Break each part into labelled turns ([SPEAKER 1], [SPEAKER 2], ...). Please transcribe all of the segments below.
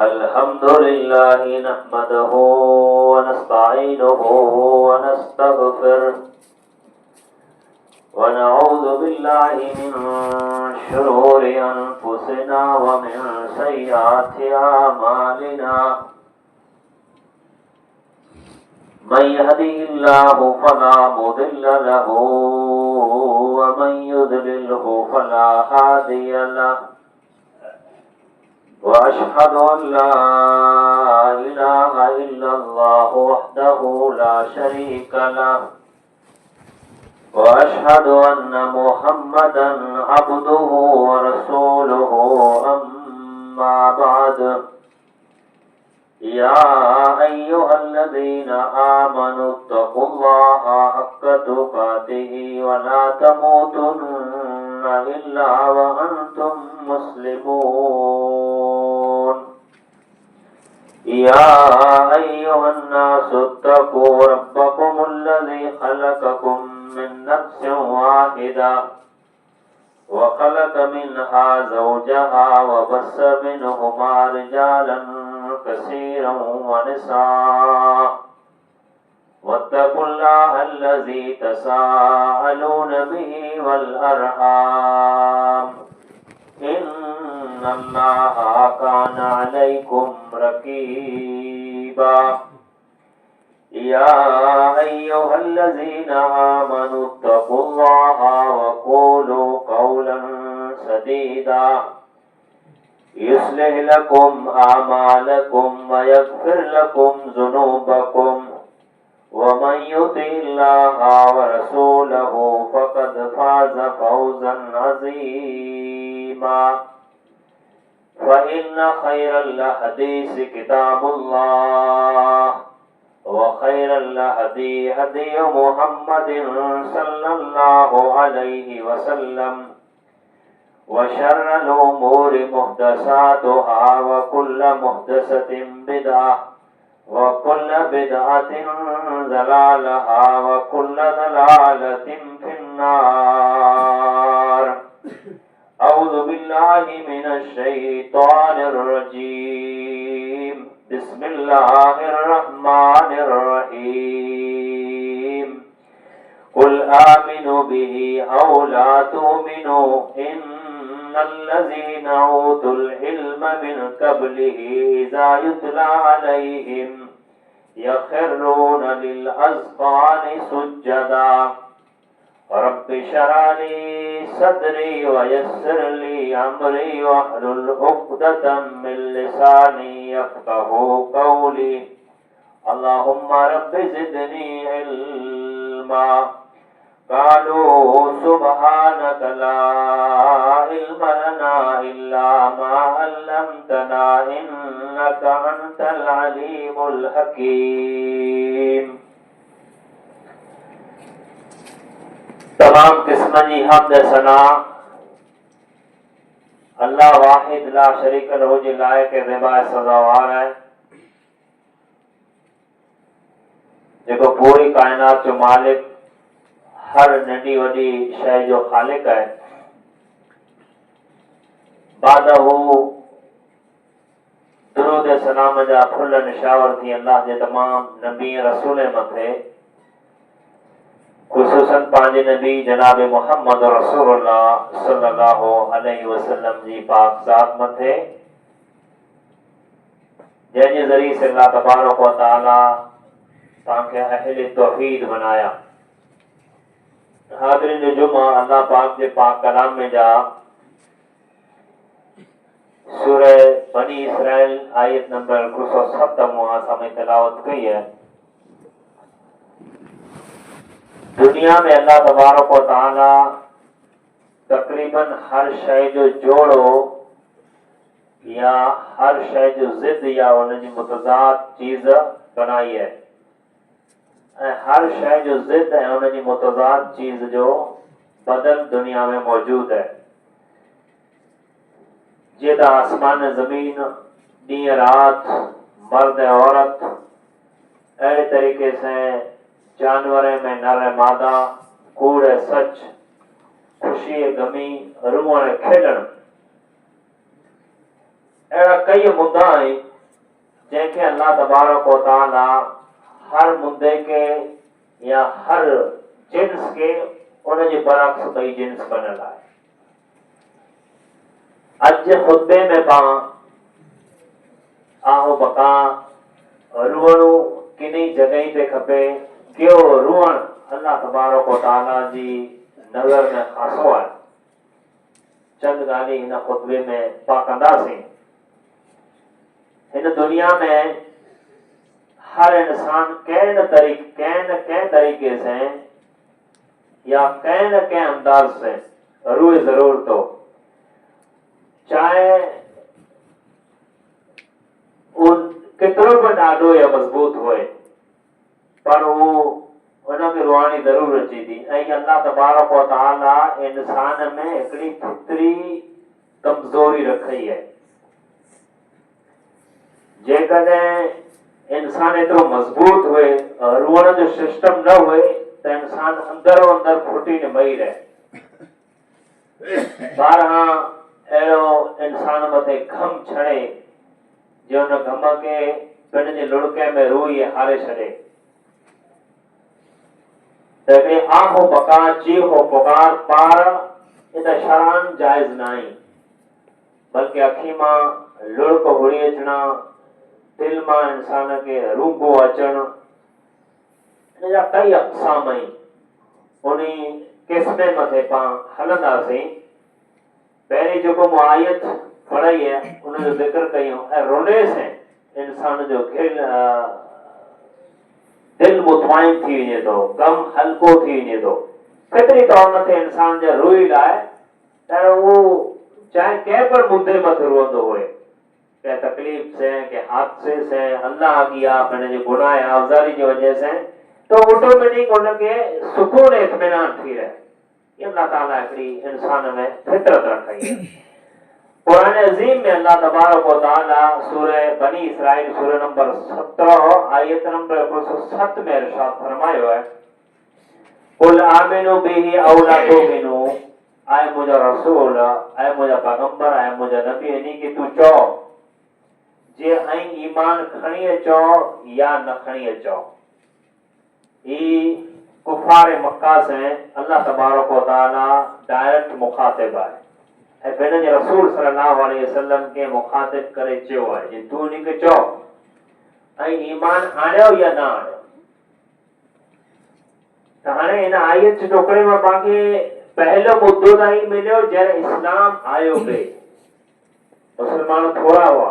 [SPEAKER 1] अल्हम्दुलिल्लाह नहमदुहु व नस्तईनुहु व नस्तगफिरुह व नऊज़ु बिल्लाहि मिन शुरूरि अनफुसिना व मिन सय्यिआति अमालिना मन यहदिहिल्लाहु फला मुदिल्ल लहु व मन युद्लिल्हु फला हादिय लहु वअशहदु अल्ला इलाहा इल्लल्लाहु वहदहु ला शरीका लहु वअशहदु अन्ना मुहम्मदन अब्दुहु व रसूलुहु अम्मा बअद या अय्युहल्लज़ीना आमनुत्तक़ुल्लाहा हक्का तुक़ातिही व ला तमूतुन्ना इल्ला व अंतुम मुस्लिमून या अय्युहन्नासु इत्तक़ू रब्बकुमुल्लज़ी खलक़कुम मिन नफ्सिन वाहिदा व खलक़ मिनहा ज़ौजहा व बस्स मिनहुमा रिजालन कसीरन व निसाअ वत्तक़ुल्लाह अल्लज़ी तसाअलून बिही वल अरहाम इन्नल्लाहा काना अलैकुम रकीबा या अय्युहल्लज़ीना आमनुत्तक़ुल्लाहा व क़ूलू क़ौलन सदीदा युस्लिह लकुम आमालकुम व यग़फिर लकुम ज़ुनूबकुम वमन युतिइल्लाहा व रसूलहु फ़क़द फ़ाज़ फ़ौज़न अज़ीमा फ़इन्न ख़ैरल हदीस किताबुल्लाह व खैरल हदी हदी मुहम्मदिन सल्लल्लाहु अलैहि वसल्लम व शर्रल उमूरि मुहदसातुहा व कुल्ल मुहदसतिन बिदअह व कुल्ल बिदअतिन ज़लालहा व कुल्ल ज़लालतिन फिन्नार अऊज़ु बिल्लाहि मिनश शैतानिर रजीम बिस्मिल्लाहिर रहमानिर रहीम कुल आमिनु बिही औ ला तुमिनु इन्नल्लज़ीना ऊतुल इल्म मिन क़ब्लिही इज़ा युतला अलैहिम यख़िर्रूना लिल अज़क़ानि सुज्जदा रब्बि शरह ली सदरी व यस्सिर ली अमरी वहलुल उक़दतम मिन लिसानी यफ़क़हू क़ौली अल्लाहुम्मा रब्बि ज़िदनी इल्मा क़ालू सुब्हानक ला इल्म लना इल्ला मा अल्लमतना इन्नक अंतल अलीमुल हकीम। तमाम किस्म जी हम्द सना अल्लाह वाहिद ला शरीक लहू जे लायक ज़िबा सज़ावार है जेको पूरी कायनात जो मालिक हर नंढी वॾी शइ जो ख़ालिक है। बादहू दुरूद सलाम जा फुल निशावर थी अल्लाह जे तमाम नबी रसूल मथे खुसूसन पांजे नबी जनाब मोहम्मद रसूलुल्लाह सल्लल्लाहु अलैहि वसल्लम जी पाक ज़ात मथे जंहिंजे ज़रिए से अल्लाह तबारक व तआला ताके अहले तौहीद बनाया। हाज़िरीन जो जुमा अल्लाह पाक जे पाक कलाम में जा सूरह बनी इसराइल आयत नंबर 107 मुआ सामने तिलावत कई है। दुनिया में अल्लाह तबारक व तआला तकरीबन हर शय जो जोड़ो या हर शय जो ज़िद या उनजी मुतज़ाद चीज़ बनाई है। हर शय जो ज़िद है उनजी मुतज़ाद चीज़ जो बदल दुनिया में मौजूद है। जेदा आसमान ज़मीन ॾींहुं रात मर्द औरत अहिड़े तरीक़े से जानवर में नर मादा कूड़ सच खुशी गमी रुअण खेलण अहिड़ा कई मुद्दा आहिनि जंहिंखे अल्लाह तबारक व तआला हर मुद्दे के या हर जिन्स के उनजे बरअक्स ॿई जिन्स बनल आहे। अॼु जे खुतबे में पाण आहो बका रुअणो किनी जगह ते खपे, कहिड़ो रुअण अल्लाह तबारक व तआला जी नज़र में खासो आहे। चंद ॻाल्हि हिन खुतबे में पाण कंदासीं। हिन दुनिया में हर इंसान कंहिं न कंहिं तरीक़े से या कंहिं न कंहिं अंदाज से रोए जरूर तो, चाहे उन केतिरो बि ॾाढो या मज़बूत हुए, पर वो उनमें रुहानी जरूर अचे थी। ऐं अल्लाह तबारक व तआला इंसान में हिकिड़ी फितरी कमज़ोरी रखी है। जेकॾहिं इंसान एतिरो मज़बूत हुए, रुअण जो सिस्टम न हुए, त इंसान अंदरो अंदर फुटी न मई रहे। ॿारहां अहिड़ो इंसान मथे गम छड़े जो हुन गम खे पंहिंजे लुड़के में रूई हारे छॾे। त हिकिड़ी आहो बका चीहो पुकार पार इन शरान जाइज़ न आहे, बल्कि अखी मां लुड़क हुड़ी अचणा, दिल मां इंसान के रूगो अचण, इनजा कई अक़साम आहिनि। उन क़िस्मे मथे पाण हलंदासीं। पहिरीं जेको मूं आयत पढ़ी आहे उनजो ज़िक्र कयूं ऐं रोने से इंसान जो दिल मुतमाइन थी वञे थो, गम हल्को थी वञे थो। फितरी तौर मथे इंसान जे रोई लाइ त उहो चाहे कंहिं बि मुद्दे मथे रोअंदो हुए, कंहिं तकलीफ़ से, कंहिं हादसे से, अल्लाह अॻियां पंहिंजे गुनाह या अफ़ज़ाली जी वजह से, तो ऑटोमेटिक उनके सुकून इत्मीनान थी रहे। ये अल्लाह ताला हिकिड़ी इंसान में फितरत रखी है। कुरान अज़ीम में अल्लाह तबारक व तआला सूरह बनी इसराइल सूरह नंबर 17 आयत नंबर 107 में इरशाद फरमायो है, कुल आमिनु बिही औ ला तुमिनु, आए मुझा रसूल, आए मुझा पैगंबर, आए मुझा नबी, यानी कि तू चओ जे ऐं ईमान खणी अचो या न खणी अचो। ई कुफार मक्का से अल्लाह तबारक व तआला डायरेक्ट मुखातिब आहे ऐं पंहिंजे रसूल सल्लल्लाहु अलैहि वसल्लम के मुखातिब करे चयो आहे जे तू उनखे चओ ऐं ईमान आणियो या न आणियो। त हाणे हिन आयत जे टुकड़े में पांखे पहलो मुद्दो त ही मिलियो जॾहिं इस्लाम आयो पे मुसलमान थोड़ा हुआ,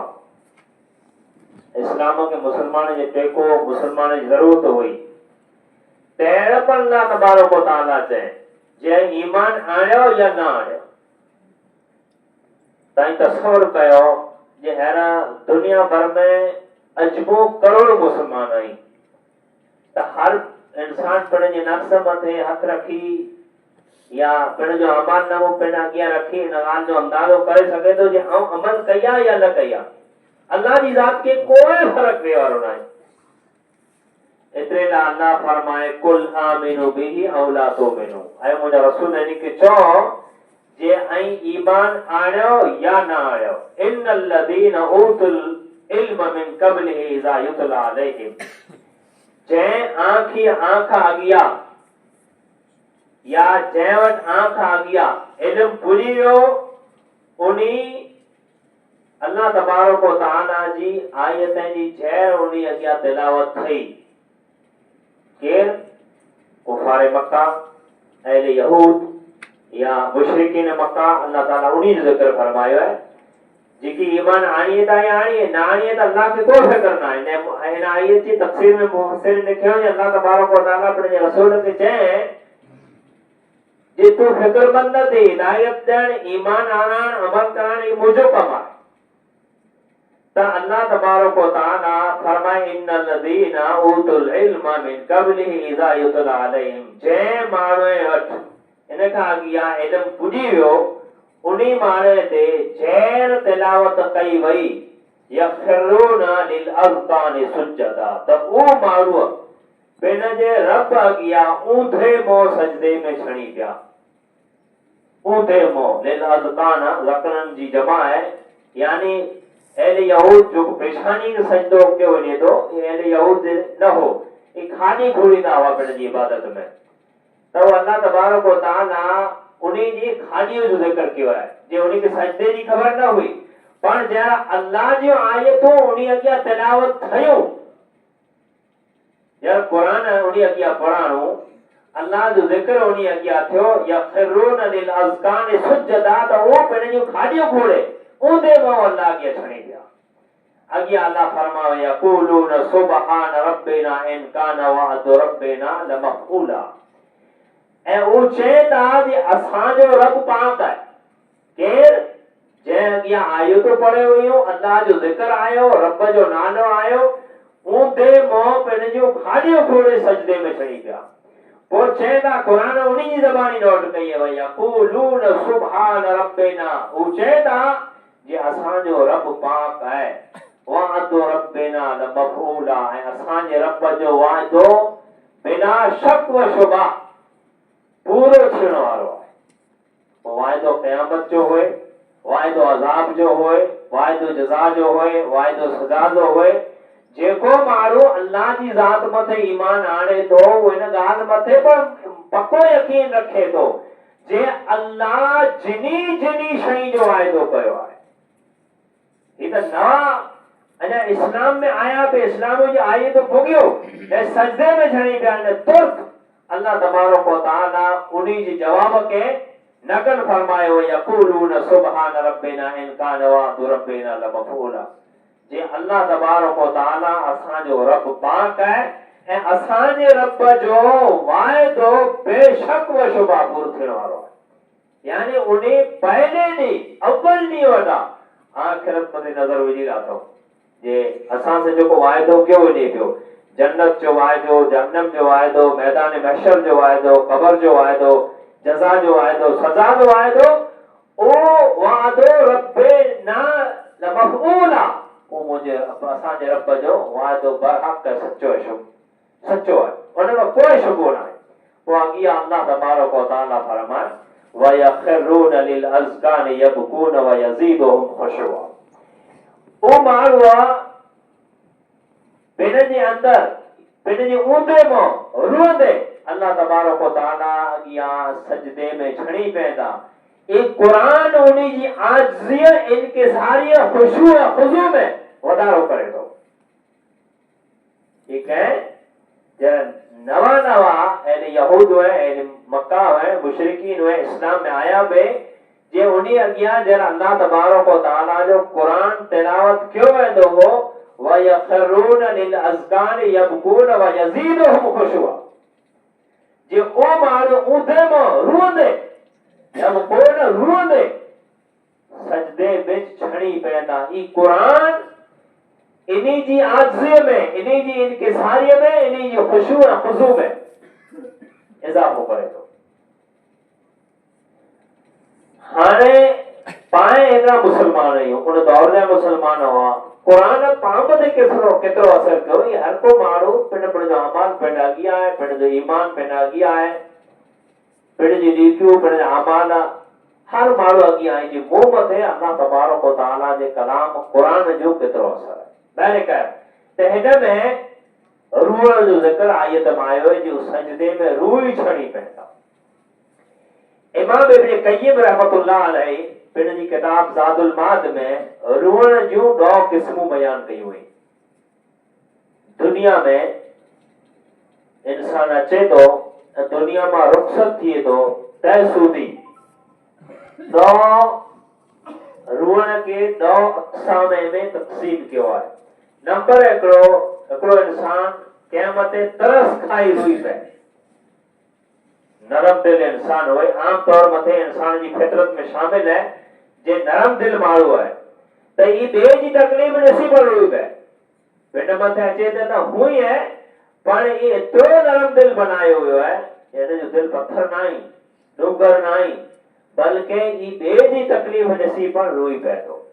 [SPEAKER 1] इस्लाम के मुसलमान जे टेको मुसलमान जी ज़रूरत हुई। तेरे पर अल्लाह तबारक व तआला चए जे ईमान आणियो या न आणियो। ताईं तसव्वुर कयो जे हेरा दुनिया भर में अजबो करोड़ मुसलमान आहिनि, त हर इंसान पंहिंजे नफ्स मथे हथ रखी या पंहिंजो अमल नामो पंहिंजे अॻियां रखी हिन ॻाल्हि जो अंदाज़ो करे सघे थो जे आउं अमल कया या न कया। अल्लाह जी ज़ात खे कोई फ़र्क़ु पिए वारो न आहे। एतिरे लाइ अल्लाह फरमाए कुल आमिनु बिही औ ला तुमिनु, ऐं मुंहिंजा रसूल इनखे चओ जे ऐं ईमान आणियो या न आणियो। इन्नल लज़ीना ऊतुल इल्म मिन क़ब्लिही इज़ा युतला अलैहिम, जंहिं आंख अॻियां या जंहिं वटि आंख अॻियां इल्म पुॼी वियो, उनी अल्लाह तबारक व तआला जी आयतनि जी झैर उनी अॻियां तिलावत थई। केर? कुफार मक्का, अहले यहूद या मुशरिकीन मक्का। अल्लाह ताला उन्हीं जो ज़िक्र फरमायो है जेकी ईमान आणिए था या आणिए न आणिए, त अल्लाह खे कोई फिक्र न आहे। हिन आयत जी तफसीर में मुफस्सिर लिखियो है अल्लाह तबारक व तआला पंहिंजे रसूल खे चए जे तू फिक्रमंद न थी, हिदायत ॾियण, ईमान आणण, अमल करण ई मुंहिंजो कमु आहे। त अल्लाह तबारक व तआला फरमाए इन्नल लज़ीना ऊतुल इल्म मिन क़ब्लिही इज़ा युतला अलैहिम, जंहिं माण्हू वटि इन खां अॻियां इल्म पुॼी वियो उन्ही माण्हू ते झैर तिलावत कई वई यखिरूना लिल अज़कानि सुजदा, त उहो माण्हू पंहिंजे रब अॻियां ऊंधे मुंहुं सजदे में छणी पिया। ऊंधे मुंहुं लिल अज़कान ज़करन जी जमा है, यानी एले यहूद जो पेशानी के सजदो के वने तो एले यहूद न हो ये खाली घोड़ी ना हुआ पिण जी इबादत में तो अल्लाह तबारक व तआला उन्हीं जी खालियो जो जिक्र कियो है जे उन्हीं के सजदे जी खबर न हुई पण जरा अल्लाह जो आयतो उन्हीं अगिया तिलावत थयो यार कुरान उन्हीं अगिया पढ़ाणो अल्लाह जो जिक्र उन्हीं अगिया थियो यखरून लिल अज़कान सुजदा तो वो पिण जो खालियो घोड़े ओदे वो अल्लाह के छणी दिया अगिया अल्लाह फरमावे यक़ूलून सुबहान रब्बिना इन कान वअदु रब्बिना लमफ़ऊला ए ओ चेता जे असां जो रब पाक है केर जे अगिया आयो तो पढ़े हुयो अल्लाह जो जिक्र आयो रब जो नालो आयो ऊंदे मो पिण जो खालियो घोड़े सजदे में चढ़ी गया वो चेता कुरान उन्हीं की ज़बानी नोट कई है यक़ूलून सुबहान रब्बिना ओ चेता जे असां जो रब पाक है वादो रब्बिना लमफ़ऊला है असां जे रब जो वादो बिना शक व शुबा पूरो थियण वारो है वो वायदो क़यामत जो होए वायदो अज़ाब जो होए वायदो जज़ा जो होए वायदो सज़ा जो होए जेको माण्हू अल्लाह जी ज़ात मथे ईमान आणे थो वो इन ॻाल्हि मथे पर पको यकीन रखे थो जे अल्लाह जिनी जिनी शइ जो वायदो कयो आहे ही त नवा अञा इस्लाम में आया पे इस्लाम जो आए तो भोगियो ऐं सजदे में झड़ी पिया आहिनि तुर्क अल्लाह तबारक व तआला उन्हीं जे जवाब के नकल फरमायो यक़ूलून सुबहान रब्बिना इन कान वअदु रब्बिना लमफ़ऊला जे अल्लाह तबारक व तआला असां जो रब पाक है ऐं असां जे रब जो वायदो बेशक व शुबा पूरो थियण वारो आहे यानी उन्हीं पहले ॾींहुं अव्वल ॾींहुं वॾा आखिरत मथे नज़र विझी लाथो जे असां से जो वायदो कयो वञे पियो जन्नत जो वायदो जहन्नम जो वायदो मैदान महशर जो वायदो कब्र जो वायदो जज़ा जो वायदो सज़ा जो वायदो ओ वादो रब्बिना लमफ़ऊला ओ मुझे असां जे रब जो वायदो बरहक सच्चो है सच्चो है उन में कोई शुबो ना है वो अगिया अल्लाह तबारक व तआला फरमाए व यखरून लिल अज़कान यबकून व यज़ीदुहुम खुशूआ ओ मारवा पिण जे अंदर पिण जे ऊंदे मो रोंदे अल्लाह तबारक व तआला अगिया सजदे में छणी पैदा एक कुरान उन्हीं जी आजिज़ियत इनकिसारियत खुशू और खुजू में वधारो करे तो ठीक है जरा नवा नवा एने यहूद है एने मक्का है मुशरिकीन है इस्लाम में आया बे जे उन्हीं अगिया जरा अल्लाह तबारक व तआला जो कुरान तिलावत क्यों वेंदो हो व यखरून लिल अज़कान यबकून व यज़ीदुहुम खुशूआ जे ओ माण्हू ऊंदे मो रोंदे यबकून रोंदे सजदे में छणी पैदा ई कुरान इन्हीं जी आजिज़ में इन्हीं जी इनकिसारी में इन्हीं जी खुशू और खुजू में इजाफो करे तो हाणे पाए एतिरा मुसलमान आहियूं उन दौर जा मुसलमान हुआ कुरान पाम ते केतिरो असर कयो ये हर को माण्हू पिण जो अमाल पिण अॻियां आहे पिण जो ईमान पिण अॻियां आहे पिण जी नीतियूं पिण जा अमाल हर माण्हू अॻियां आहे जी मुंहुं मथे अल्लाह तबारक व तआला जे कलाम कुरान जो केतिरो असर आहे ॿाहिरि कर त हिन में रूह जो ज़िक्र आयत में आयो है जो सजदे में रूह ही छड़ी पवंदा इमाम इब्न क़य्यिम रहमतुल्लाह अलैहि पिण जी किताब ज़ादुल माद में रूह जूं 2 क़िस्मूं बयान कयूं हुई दुनिया में इंसान अचे तो दुनिया में रुखसत थिए तो तयसूदी 2 रूह के 2 अक़साम में तक़सीम कियो आहे नंबर हिकिड़ो इंसान क़यामत तरस खाई रुई पे नरम दिल इंसान होए आम तौर मथे इंसान जी फितरत में शामिल है जे नरम दिल माण्हू है त ई ॿिए जी तकलीफ़ ॾिसी पर रुई पे पिंड मथे अचे त हुई है पर ये एतिरो नरम दिल बनायो हुयो है हिन जो दिल पत्थर न आई डूंगर न आई बल्कि ई ॿिए जी तकलीफ़ ॾिसी पर रुई पे थो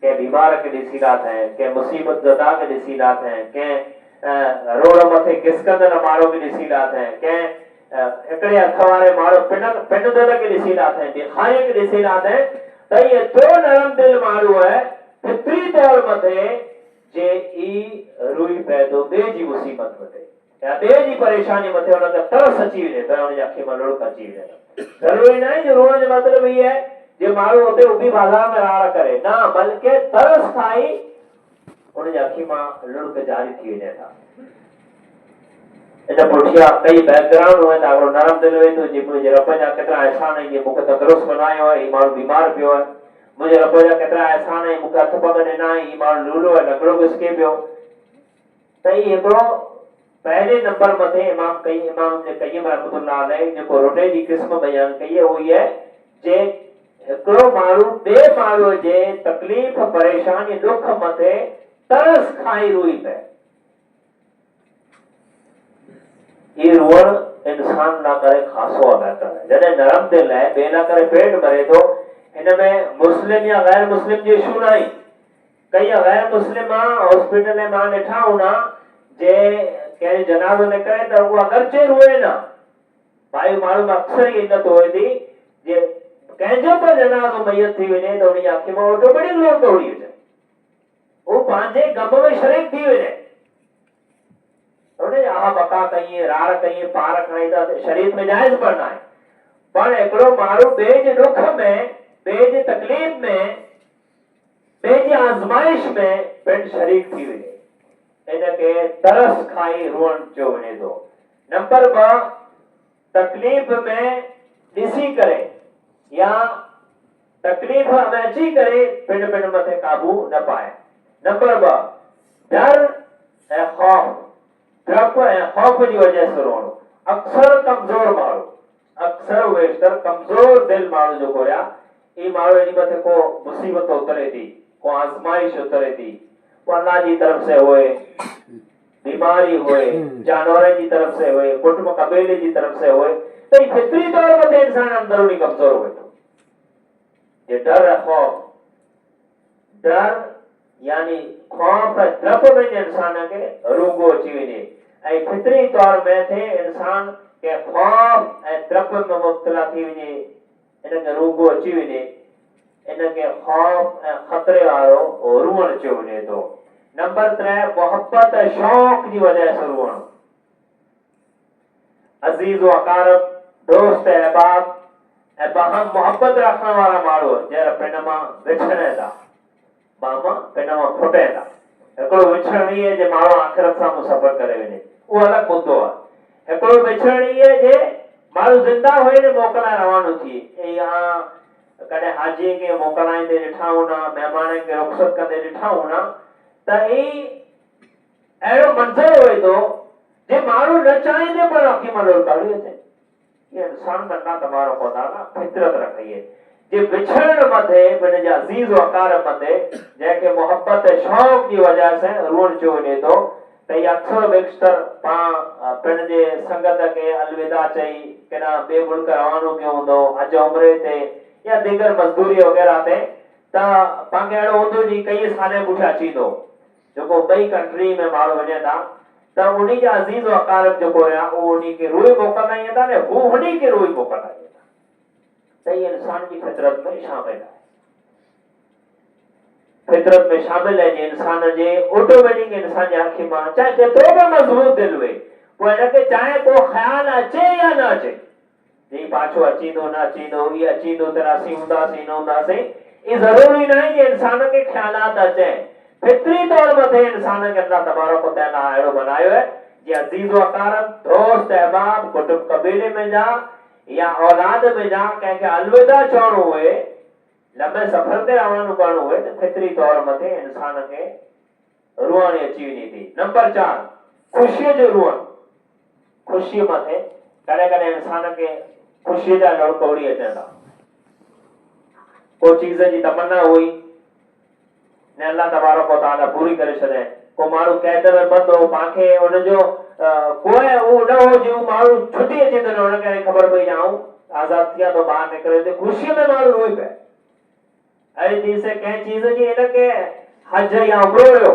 [SPEAKER 1] के बीमार के ॾिसी लाथ है के मुसीबत ज़दा के ॾिसी लाथ है के रोड मथे किसकंदड़ माण्हू के ॾिसी लाथ है के हिकिड़े हथ वारे माण्हू पिंड दल के ॾिसी लाथ है ॾेखारीअ के ॾिसी लाथ है त एतिरो नरम दिल माण्हू है तौर मथे जे ई रुई पे तो बे जी मुसीबत मथे या बे जी परेशानी मथे उन खे तरस अची वञे त उन जी अखि में लुढ़क अची वञे। ज़रूरी न आहे जो रोअण जो मतिलबु ई आहे जे माण्हू उते उभी बाज़ार में राड़ करे, न, बल्कि तरस खाई उन जी अखि में लुढ़क जारी थी वञे था। इन पुठिया कई बैकग्राउंड हुए त नरम दिल हुए तो जी मुंहिंजे रब जा केतिरा एहसान आहिनि, जे मूंखे तंदुरुस्त बनायो आहे, ही माण्हू बीमार पियो आहे, मुझे रब जा केतिरा एहसान आहिनि, मूंखे हथ पग ॾिना आहिनि, ही माण्हू लूलो आहे, लंगड़ो घिसके पियो। त ही हिकिड़ो पहले नंबर मथे इमाम ने कय्यम रहमतुल्लाह अलैह जेको रोटे जी क़िस्म बयान कई है, वो ये जे हिकिड़ो माण्हू ॿिए माण्हूअ जे तकलीफ़ परेशानी दुख मथे तरस खाई रोई पए। ये रोअण इंसान ना करे खासो बेहतर है। जॾहिं नरम दिल है, ॿिए ना करे पेट भरे तो इनमें मुस्लिम या गैर मुस्लिम जो इशू न आहे। कई गैर मुस्लिम हॉस्पिटल में मां ॾिठा हूंदा जे कंहिं जनाज़ो निकिरे त उहा अगरचे रोए न, भाई माण्हू में अक्सर ई इल्लत होए थी जे कंहिंजो बि जनाज़ो मैयत थी वञे त उनजी अखि में ऑटोमेटिक लोर दौड़ी अचे, वो पंहिंजे गम में शरीक थी वञे, उनजी आह बका कई, राड़ कई, पार खणाई त शरीर में जाइज़ पर न आहे। पर हिकिड़ो माण्हू ॿिए जे दुख में, ॿिए जी तकलीफ़ में, ॿिए जी आज़माइश में पिण शरीक थी वञे, इनके तरस खाई रोअण चयो वञे थो। नंबर 2, तकलीफ़ में ॾिसी करे या तकलीफ़ में अची करे पिण मथे काबू न पाए। नंबर 2, डर ऐं खौफ, डप ऐं खौफ जी वजह से रोअणो। अक्सर कमज़ोर माण्हू, अक्सर वेस्टर कमज़ोर दिल माण्हू जेको या ई माण्हू जी मथे को मुसीबत उतरे थी, को आज़माइश उतरे थी, वो अल्लाह जी तरफ से होए, बीमारी होए, जानवर की तरफ से होए, कुटुंब कबीले की तरफ से होए, तो फितरी तौर पर इंसान अंदरूनी कमजोर हुए तो ये डर है खौफ, डर यानी खौफ डप में इंसान के रोगो अची वञे ऐं फितरी तौर में थे इंसान के खौफ ऐं डप में मुब्तला थी वञे, इनके रोगो अची वञे, इनके खौफ ऐं खतरे वारो रोअण चयो वञे थो। नंबर 3, मोहब्बत शौक की वजह से रोअण। अजीज अकारब, दोस्त अहबाब ऐं बाहम मोहब्बत रखने वाला माण्हू जर पिन मां विछड़े था, बामा पिन मां फुटे था, हिकिड़ो विछड़नी है जे माण्हू आख़िरत सां मुसफ़र करे वञे, उहो अलॻि मुद्दो आहे। हिकिड़ो विछड़नी है जे माण्हू ज़िंदा हुए ने मोकलाए रवानो थिए, या कॾहिं हाजीअ खे मोकलाईंदे ॾिठा हूंदा, महिमान खे रुख़सत कंदे ॾिठा हूंदा, त ही अहिड़ो मंज़र हुए थो जे माण्हू न चाहींदे पर अखि में लोर काढ़ी अचे। ये इंसान में अल्लाह तबारक व तआला फितरत रखी है जे विछड़ण मथे पिण जे अज़ीज़ वकार मथे जंहिंखे मोहब्बत शौक़ जी वजह से रोअण चयो वञे थो, त ये अक्सर बेशतर पाण पिण जे संगत खे अलविदा चई केॾा ॿिए मुल्क रवानो कयो हूंदो, हज उमरे ते या दीगर मज़दूरी वग़ैरह ते, त पाण अहिड़ो हूंदो जी कई साले पुठियां अची थो जेको ॿई कंट्री में माण्हू वञे था, त उन्हीं जा अज़ीज़ अकारब जेको या उहो उन्हीं खे रोई मोकिलंदा ई था, हू उन्हीं खे रोई मोकिलंदा ई था। त ये इंसान की फितरत में शामिल है, फितरत में शामिल है जे इंसान जे ऑटोमेटिक इंसान जे आँखि मां चाहे केतिरो बि मज़बूत दिल हुए, पोइ हिनखे चाहे को ख़्याल अचे या न अचे, जी पाछो अचींदो न अचींदो, ये अचींदो त असीं हूंदासीं न हूंदासीं, ये ज़रूरी न आहे जे इंसान खे ख़्यालात अचे। फितरी तौर मथे इंसान के अल्लाह तबारक व तआला अहिड़ो बनायो है जे अज़ीज़ वकारब, दोस्त अहबाब, कुटुंब कबीले में जा या औलाद में जा कंहिंखे अलविदा चवणो हुए, लंबे सफ़र ते रवानो करणो हुए, त फितरी तौर मथे इंसान खे रोअण अची वञे थी। नंबर 4, ख़ुशीअ जो रोअण। ख़ुशी मथे कॾहिं कॾहिं इंसान खे ख़ुशीअ जा लड़कोड़ी अचनि था, को चीज़ जी तमन्ना हुई ने अल्लाह तबारक व तआला पूरी करे छॾे, को माण्हू कैद में बंदि हो, पाणखे उनजो कोई उहो न हो जो माण्हू छुटी अचे थो, हुनखे ख़बर पई आऊं आज़ाद थिया तो ॿाहिरि निकिरे थो, ख़ुशीअ में माण्हू रोई पिए। अहिड़ी चीज़ से कंहिं चीज़ जी हिनखे हज या उमरो हुयो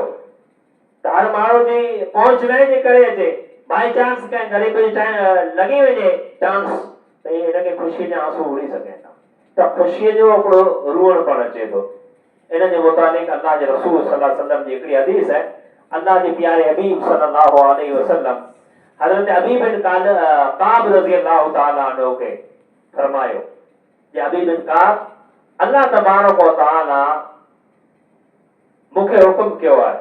[SPEAKER 1] त हर माण्हू जी पहुच न जे करे अचे, बाई चांस कंहिं ग़रीब जी लॻी वञे चांस त हिनखे ख़ुशी जा आंसू उड़ी सघनि था, त ख़ुशीअ जो हिकिड़ो रोअण पण अचे थो। इन जे मुतालिक अल्लाह जे रसूल सल्लल्लाहु अलैहि वसल्लम जी हिकिड़ी हदीस है। अल्लाह जे प्यारे हबीब सल्लल्लाहु अलैहि वसल्लम हज़रत अबी बिन काब रज़ी अल्लाह तआला अन्हु के फरमायो जे अबी बिन काब अल्लाह तबारक व तआला मूंखे हुकुम कयो आहे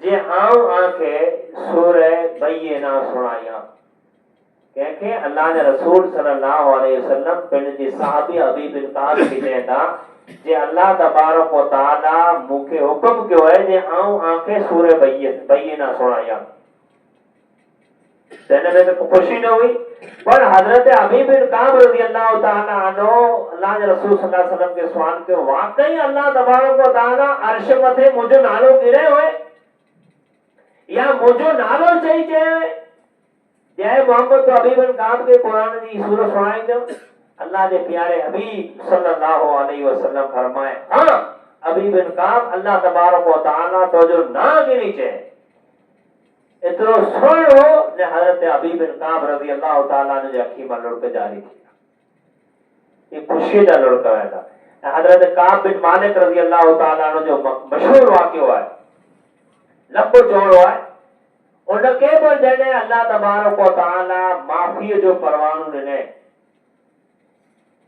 [SPEAKER 1] जे आऊं आंखे सूरह बय्यिना सुणायां। कंहिंखे अल्लाह जे रसूल सल्लल्लाहु अलैहि वसल्लम पंहिंजे सहाबी अबी बिन काब खे चवनि था जे अल्लाह तबारक व तआला मूंखे हुकुम कयो आहे जे आऊं आंखे सूरह बय्यिना सुणायां। में तो खुशी न हुई, पर हजरत अबी बिन काब रज़ी अल्लाह तआला अन्हु अल्लाह के रसूल सल्लल्लाहु अलैहि वसल्लम के सवाल के वाकई अल्लाह तबारक व तआला अर्श मथे मुझो नालो गिरे हुए या मुझो नालो चई चए जय मोहम्मद तो अबी बिन काब के कुरान जी सूरत सुनाई दो। अल्लाह के प्यारे हबीब सल्लल्लाहु अलैहि वसल्लम फरमाए हां अबी बिन काब अल्लाह तबारक व तआला तो जो ना गिरी चए इतरो सुन हो ने हजरत अबी बिन काब रज़ी अल्लाह तआला ने जे अखी में लुढ़क जारी थी। ये खुशी जा लुढ़क वेंदा। हजरत काब बिन मालिक रज़ी अल्लाह तआला जो मशहूर वाक़ियो है, लंबो चौड़ो है। उनके पर जने अल्लाह तबारक व तआला माफी जो परवानो ॾिने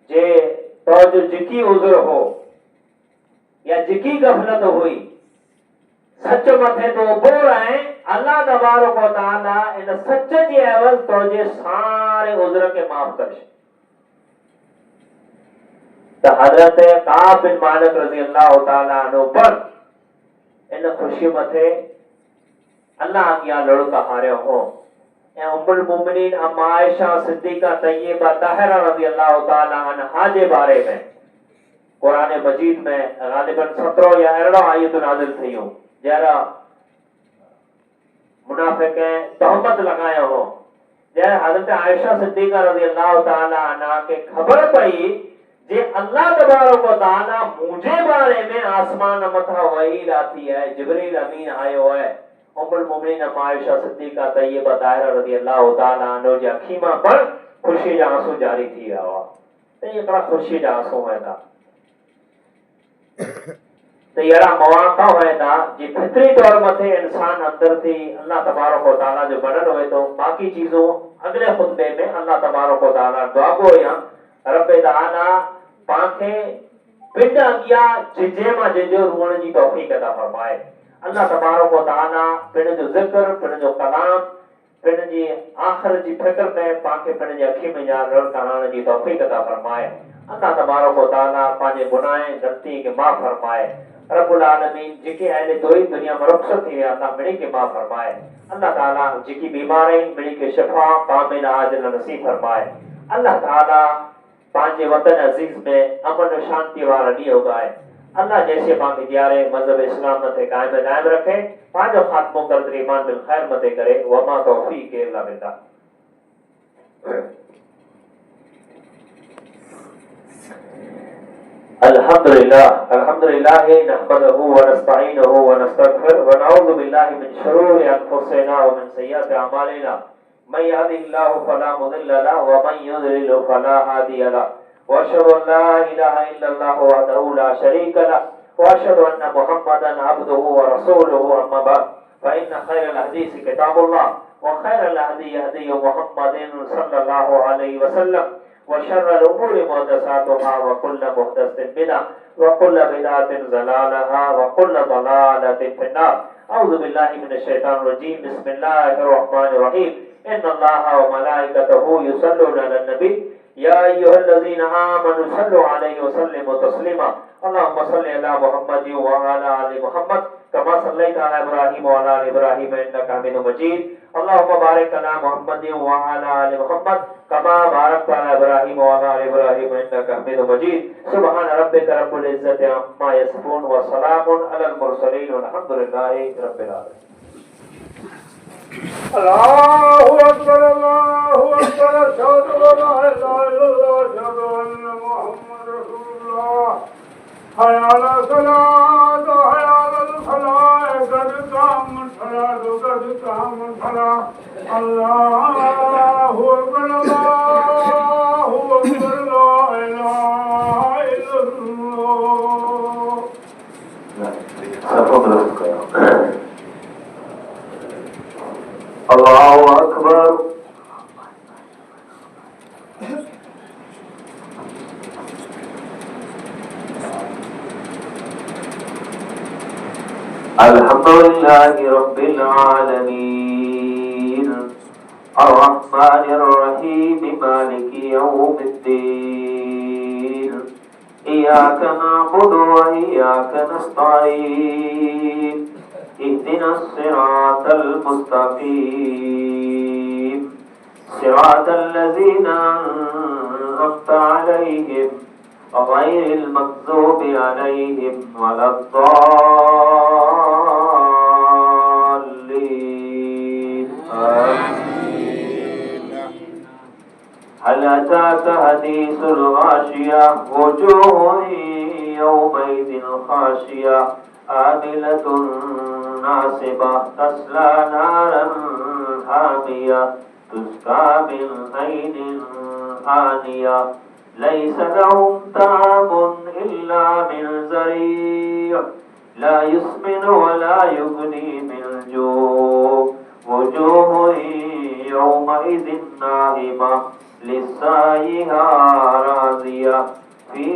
[SPEAKER 1] जे तो जो जिकी उज़र हो या जिकी गफलत हुई सच मथे तो बोर है अल्लाह तबारक व तआला इन सच जी एवज तो जे सारे उज़र के माफ कर। तो हजरत काब बिन मालिक रज़ी अल्लाह तआला अन्हु पर इन खुशी मथे अल्लाह अॻियां लुढ़क हारियो हो ऐं उम्मुल मोमिनीन अम्मा आयशा सिद्दीका तय्यबा ताहिरा रज़ी अल्लाह तआला अन्हा जे बारे में कुरान मजीद में गालिबन 17 या 18 आयत नाज़िल थियूं जरा मुनाफिक तहमत लगाया हो जय हजरत आयशा सिद्दीका रज़ी अल्लाह तआला अन्हा के खबर पई जे अल्लाह तबारक व तआला मुझे बारे में आसमान मथा वही लाती है जिब्रील अमीन आयो है। उम्मुल मोमिनीन आयशा सिद्दीका तय्यबा ताहिरा रज़ी अल्लाह तआला अन्हा जे अखी में पर खुशी जा आंसू जारी थी रहा हुआ। तो ये बड़ा खुशी जा आंसू वेंदा। तो यारा मौका वेंदा जी फितरी तौर मथे इंसान अंदर थी अल्लाह तबारक व तआला जो बनन हुए तो बाकी चीजों अगले खुतबे में अल्लाह तबारक व तआला दुआ को या रब तआला पाके पिंड अगिया जिजे मा जिजो रुअण जी तौफीक अता फरमाए। अल्लाह तबारक व तआला पिंड जो जिक्र पिंड जो कलाम पिंड जी आखिर जी फिक्र में पाके पिंड जी अखी में यार रड़ कराने जी तौफीक अता फरमाए। अल्लाह तबारक व तआला पाजे गुनाह गलती के माफ फरमाए। रब्बुल आलमीन जिके अहले दोई दुनिया में रुखसत थी अल्लाह मिली के माफ फरमाए। अल्लाह ताला जिकी बीमारी मिली के शिफा कामिल आजिल नसीब फरमाए। अल्लाह ताला पांचे वतन अजीज में अमन और शांति वाला डी होगा है। अल्लाह जैसे पाके दियारे मजहब इस्लाम मते कायम दायम रखे पांचो खात्मो कर ईमान बिल खैर मते करे वमा तौफीक इल्ला बिल्लाह। अल्हम्दुलिल्लाह नहमदुहु व नस्तईनुहु व नस्तगफिर व नऊज़ु बिल्लाहि मिन शुरूरि अनफुसिना व मिन सय्यिआति अमालिना मन यहदिहिल्लाहु फला मुदिल्ल लहु व मन युद्लिल फला हादिय लहु व अशहदु अन ला इलाहा इल्लल्लाहु वहदहु ला शरीका लहु व अशहदु अन्न मुहम्मदन अब्दुहु व रसूलुहु अम्मा बाद फइन्न खैरल हदीस किताबुल्लाह व खैरल हदी हदी मुहम्मदिन सल्लल्लाहु अलैहि वसल्लम वशर्र الأمور محدثاتها وكل محدثة بدعة وكل بدعة ضلالة وكل ضلالة في النار। أعوذ بالله من الشيطان الرجيم بسم الله الرحمن الرحيم إن الله وملائكته يصلون على النبي يا أيها الذين آمنوا صلوا عليه وسلموا تسليما اللهم صل على محمد وعلى آل محمد كما صليت على إبراهيم وعلى آل إبراهيم إنك حميد مجيد اللهم بارك على محمد وعلى آل محمد كما باركت على إبراهيم وعلى آل إبراهيم إنك حميد مجيد سبحان ربك رب العزة عما يصفون وسلام على المرسلين والحمد لله رب العالمين।
[SPEAKER 2] الله أكبر الله أكبر أشهد أن لا إله إلا الله أشهد أن محمد رسول الله حي على الصلاة حي على الفلاح قد قامت الصلاة قد قامت الصلاة الله أكبر الله أكبر لا إله إلا الله
[SPEAKER 1] सफ़ो दुरुस्त कयो। अल्लाहु अकबर। अल्हम्दुलिल्लाहि रब्बिल आलमीन अर्रहमानिर रहीम मालिकि यौमिद्दीन इय्याका नअबुदु व इय्याका नस्तईन इहदिनस सिरातल मुस्तकीम सिरातल लज़ीना अनअमता अलैहिम गैरिल मग़ज़ूबि अलैहिम वलद्दाल्लीन। हल अताका हदीसुल गाशिया वुजूहुन यौमइज़िन खाशिया आमिलतुन नासिबा तस्ला नारन हामिया तुस्का मिन ऐनिन आनिया लैस लहुम ताअमुन इल्ला मिन ज़री' ला युस्मिनु व ला युग़नी मिन जू' वुजूहुन यौमइज़िन नाइमा लिस्साइहा राज़िया फी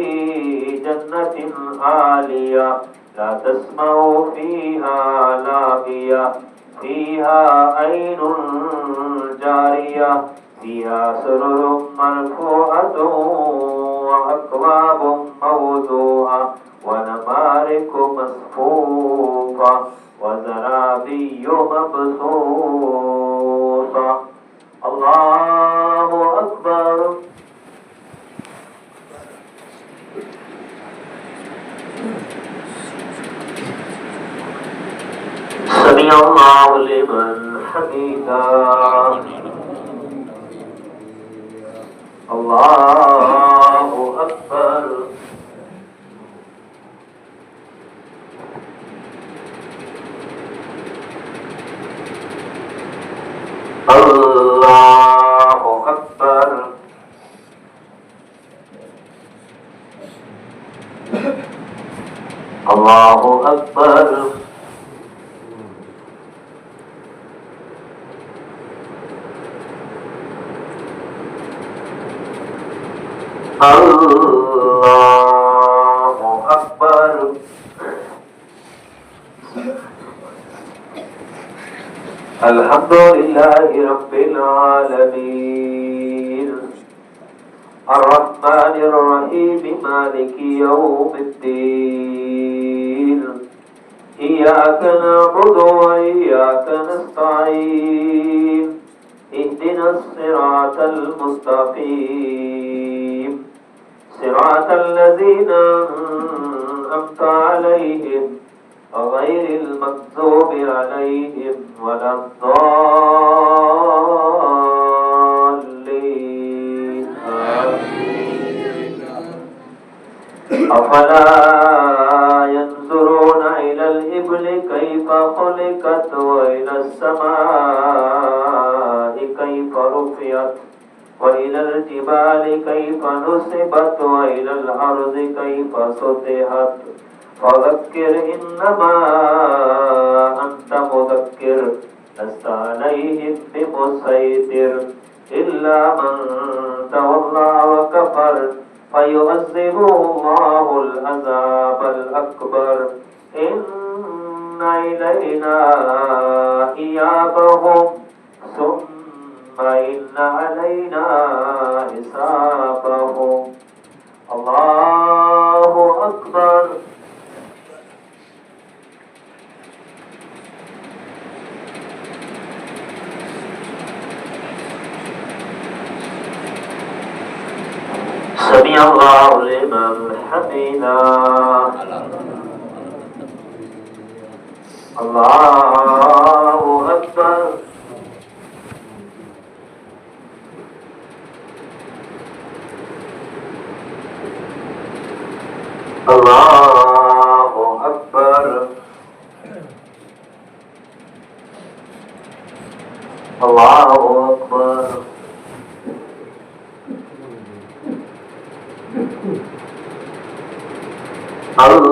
[SPEAKER 1] जन्नतिन आलिया ला तस्मउ फीहा लागिया फीहा ऐनुन जारिया फीहा सुरुरुम मरफूअतुन व अक्वाबुम मवज़ूआ व नमारिकु मस्फूफ़ा व ज़राबिय्यु मबसूता। अल्लाहु अकबर। समी अल्लाहु लिमन हमीदा। अल्लाहु अकबर। अल्लाहु अकबर। अल्लाहु अकबर। अल्लाहु अकबर। अल्हम्दुलिल्लाहि रब्बिल आलमीन अर्रहमानिर रहीम मालिकि यौमिद्दीन इय्याका नअबुदु व इय्याका नस्तईन इहदिनस सिरातल मुस्तकीम सिरातल लज़ीना अनअमता अलैहिम गैरिल मग़ज़ूबि अलैहिम वलद्दाल्लीन। अफला यंज़ुरूना इलल इब्लि कैफ़ा ख़ुलिक़त व इलस समाइ कैफ़ा रुफ़िअत व इलल जिबालि कैफ़ा नुसिबत व इलल अर्ज़ि कैफ़ा सुतिहत फ़ज़क्किर इन्नमा अन्त मुज़क्किर लस्त अलैहिम बिमुसैतिर इल्ला मन तवल्ला व कफ़र फ़युअज़्ज़िबुहुल्लाहुल अज़ाबल अकबर इन्ना इलैना इयाबहुम सुम्मा इन्ना अलैना हिसाबहुम। अल्लाहु अकबर। समी अल्लाहु लिमन हमीदा। अल्लाहु अकबर। अल्लाहु अकबर। अल्लाहु अकबर। अल्लाहु